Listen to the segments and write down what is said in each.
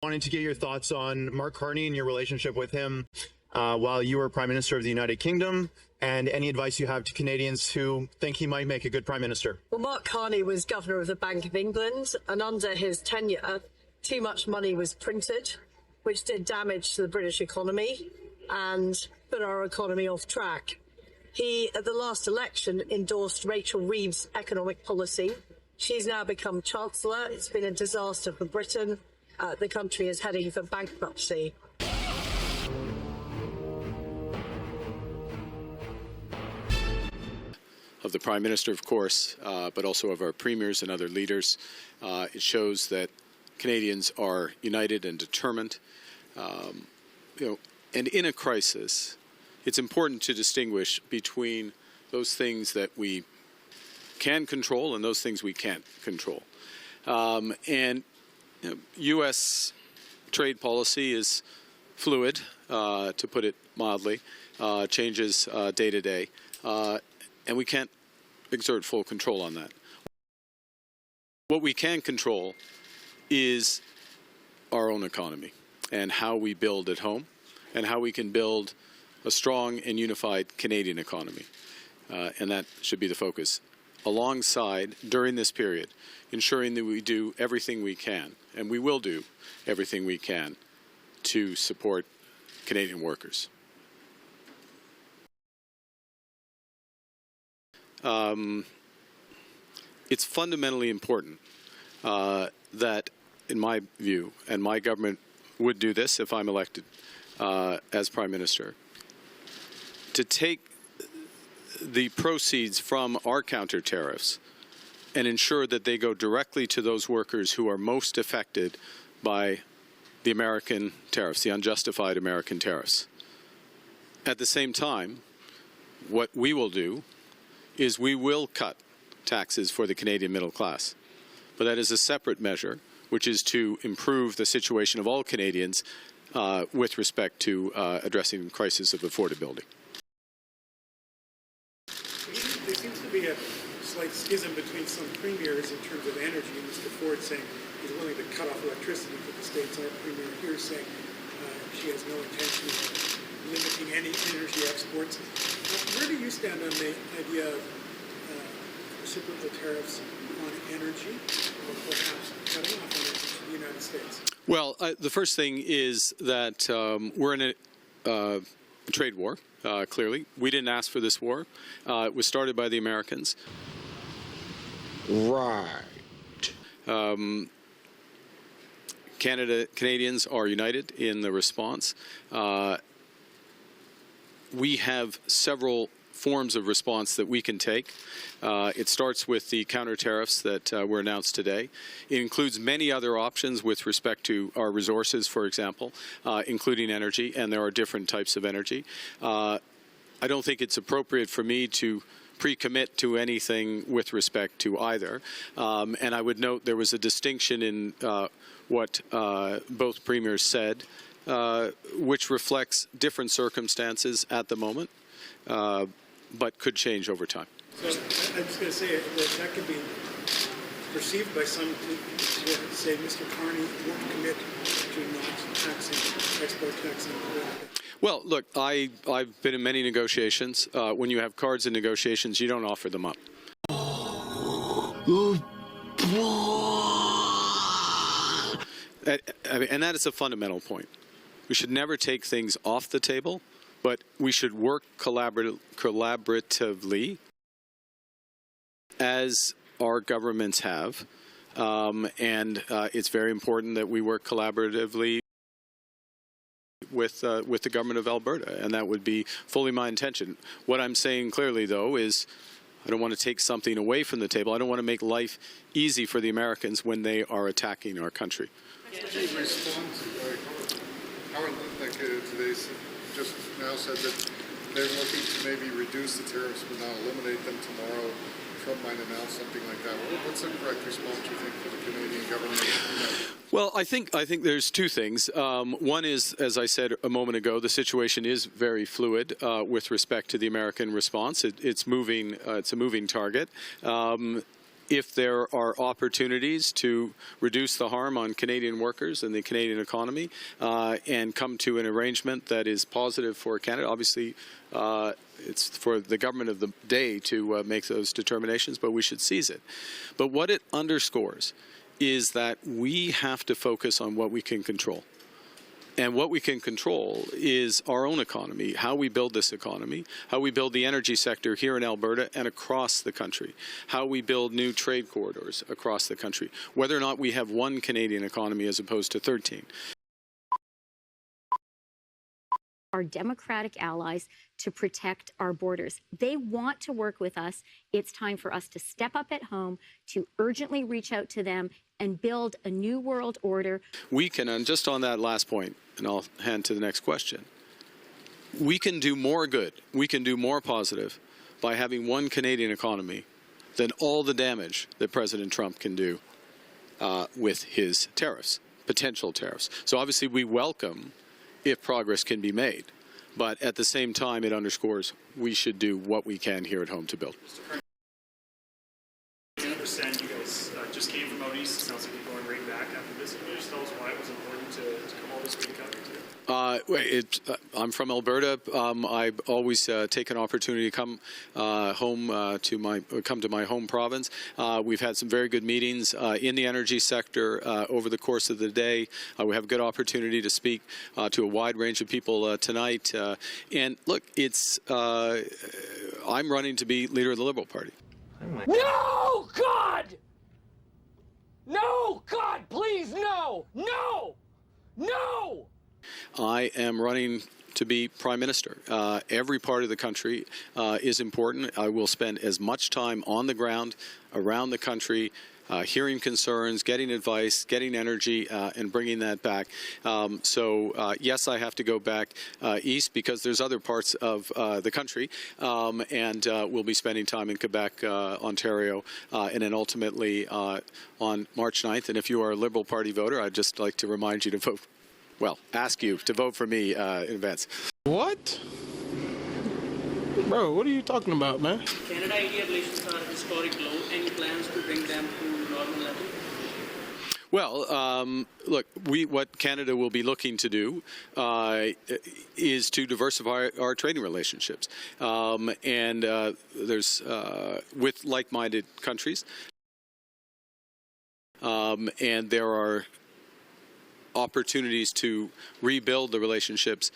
Wanted to get your thoughts on Mark Carney and your relationship with him while you were Prime Minister of the United Kingdom, and any advice you have to Canadians who think he might make a good Prime Minister. Well, Mark Carney was Governor of the Bank of England, and under his tenure, too much money was printed, which did damage to the British economy and put our economy off track. He, at the last election, endorsed Rachel Reeves' economic policy. She's now become Chancellor. It's been a disaster for Britain. The country is heading for bankruptcy. Of the Prime Minister, of course, but also of our premiers and other leaders. It shows that Canadians are united and determined. And in a crisis, it's important to distinguish between those things that we can control and those things we can't control. U.S. trade policy is fluid, to put it mildly, changes day to day, and we can't exert full control on that. What we can control is our own economy and how we build at home and how we can build a strong and unified Canadian economy, and that should be the focus. Alongside, during this period, ensuring that we do everything we can, and we will do everything we can to support Canadian workers. It's fundamentally important that, in my view, and my government would do this if I'm elected as Prime Minister, to take the proceeds from our counter tariffs and ensure that they go directly to those workers who are most affected by the American tariffs, the unjustified American tariffs. At the same time, what we will do is we will cut taxes for the Canadian middle class. But that is a separate measure, which is to improve the situation of all Canadians with respect to addressing the crisis of affordability. There seems to be a slight schism between some premiers in terms of energy. Mr. Ford saying he's willing to cut off electricity for the states. Our premier here saying she has no intention of limiting any energy exports. Where do you stand on the idea of reciprocal tariffs on energy, or perhaps cutting off energy to the United States? Well, the first thing is that we're in a trade war. Clearly, we didn't ask for this war. It was started by the Americans. Right. Canadians are united in the response. We have several forms of response that we can take. It starts with the counter tariffs that were announced today. It includes many other options with respect to our resources, for example, including energy, and there are different types of energy. I don't think it's appropriate for me to pre-commit to anything with respect to either. And I would note there was a distinction in what both premiers said, which reflects different circumstances at the moment, but could change over time. So I'm just going to say that could be perceived by some to say Mr. Carney won't commit to not taxing, export taxing. Well, look, I've been in many negotiations. When you have cards in negotiations, you don't offer them up. And that is a fundamental point. We should never take things off the table, but we should work collaboratively, as our governments have. And it's very important that we work collaboratively with the government of Alberta, and that would be fully my intention. What I'm saying clearly, though, is I don't want to take something away from the table. I don't want to make life easy for the Americans when they are attacking our country. Howard, today just now said that they're looking to maybe reduce the tariffs but not eliminate them tomorrow. Trump might announce something like that. What's the correct response, you think, for the Canadian government? Well, I think there's two things. One is, as I said a moment ago, the situation is very fluid with respect to the American response. It's moving. It's a moving target. if there are opportunities to reduce the harm on Canadian workers and the Canadian economy and come to an arrangement that is positive for Canada. Obviously, it's for the government of the day to make those determinations, but we should seize it. But what it underscores is that we have to focus on what we can control. And what we can control is our own economy, how we build this economy, how we build the energy sector here in Alberta and across the country, how we build new trade corridors across the country, whether or not we have one Canadian economy as opposed to 13. Our democratic allies to protect our borders. They want to work with us. It's time for us to step up at home, to urgently reach out to them and build a new world order. We can, and just on that last point, and I'll hand to the next question, we can do more good, we can do more positive by having one Canadian economy than all the damage that President Trump can do with his tariffs, potential tariffs. So obviously we welcome if progress can be made. But at the same time, it underscores we should do what we can here at home to build. You guys just came from out east. It sounds like you're going right back after this. Can you just tell us why it was important to come all this way to Calgary? I'm from Alberta. I always take an opportunity to come come to my home province. We've had some very good meetings in the energy sector over the course of the day. We have a good opportunity to speak to a wide range of people tonight. And look, it's I'm running to be leader of the Liberal Party. No, God! No, God, please, no! No! No! I am running to be Prime Minister. Every part of the country is important. I will spend as much time on the ground around the country hearing concerns, getting advice, getting energy, and bringing that back. Yes, I have to go back east because there's other parts of the country, and we'll be spending time in Quebec, Ontario, and then ultimately on March 9th. And if you are a Liberal Party voter, I'd just like to remind you to vote, well, ask you to vote for me in advance. What? Bro, what are you talking about, man? Canada-India relations are historic low. Any plans to bring them to normal level? Well, look, what Canada will be looking to do is to diversify our trading relationships, and there's with like-minded countries, and there are opportunities to rebuild the relationships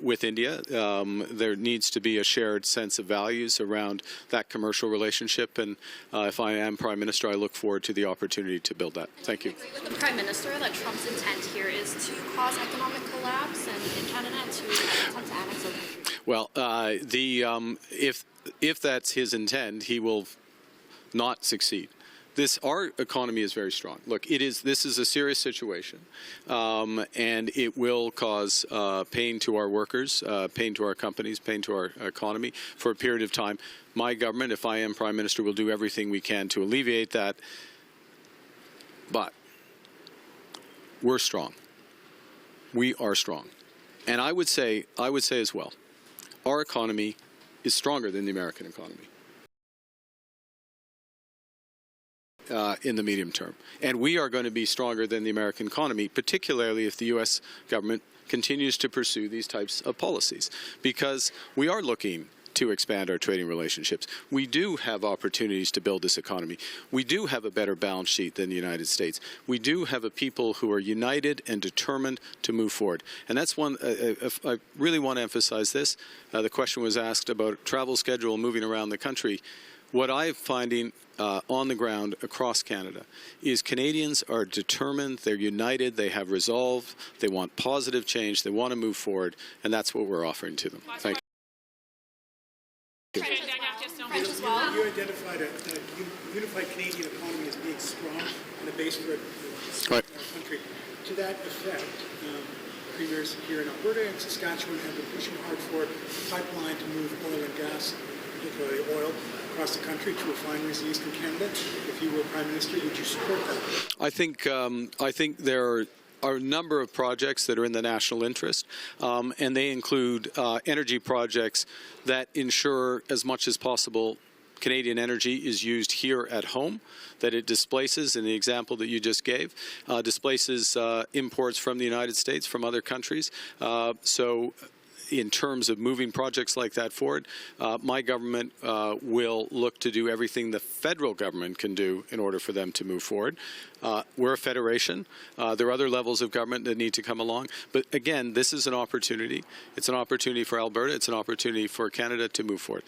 with India. There needs to be a shared sense of values around that commercial relationship, and if I am Prime Minister, I look forward to the opportunity to build that. Thank you. I agree with the Prime Minister that Trump's intent here is to cause economic collapse in Canada and to attempt to annex our country. Well, if that's his intent, he will not succeed. Our economy is very strong. Look, this is a serious situation, and it will cause pain to our workers, pain to our companies, pain to our economy for a period of time. My government, if I am Prime Minister, will do everything we can to alleviate that. But we're strong. We are strong. And I would say as well, our economy is stronger than the American economy. In the medium term. And we are going to be stronger than the American economy, particularly if the U.S. government continues to pursue these types of policies, because we are looking to expand our trading relationships. We do have opportunities to build this economy. We do have a better balance sheet than the United States. We do have a people who are united and determined to move forward. And that's one, I really want to emphasize this. The question was asked about travel schedule moving around the country. What I'm finding on the ground across Canada is Canadians are determined, they're united, they have resolve, they want positive change, they want to move forward, and that's what we're offering to them. Thank you. You identified a unified Canadian economy as being strong and a base for our country. To that effect, premiers here in Alberta and Saskatchewan have been pushing hard for a pipeline to move oil and gas, particularly oil, across the country to refineries in eastern Canada. If you were Prime Minister, would you support that? I think there are a number of projects that are in the national interest, and they include energy projects that ensure as much as possible Canadian energy is used here at home, that it displaces, in the example that you just gave, displaces imports from the United States, from other countries. So in terms of moving projects like that forward, my government will look to do everything the federal government can do in order for them to move forward. We're a federation. There are other levels of government that need to come along. But again, this is an opportunity. It's an opportunity for Alberta. It's an opportunity for Canada to move forward.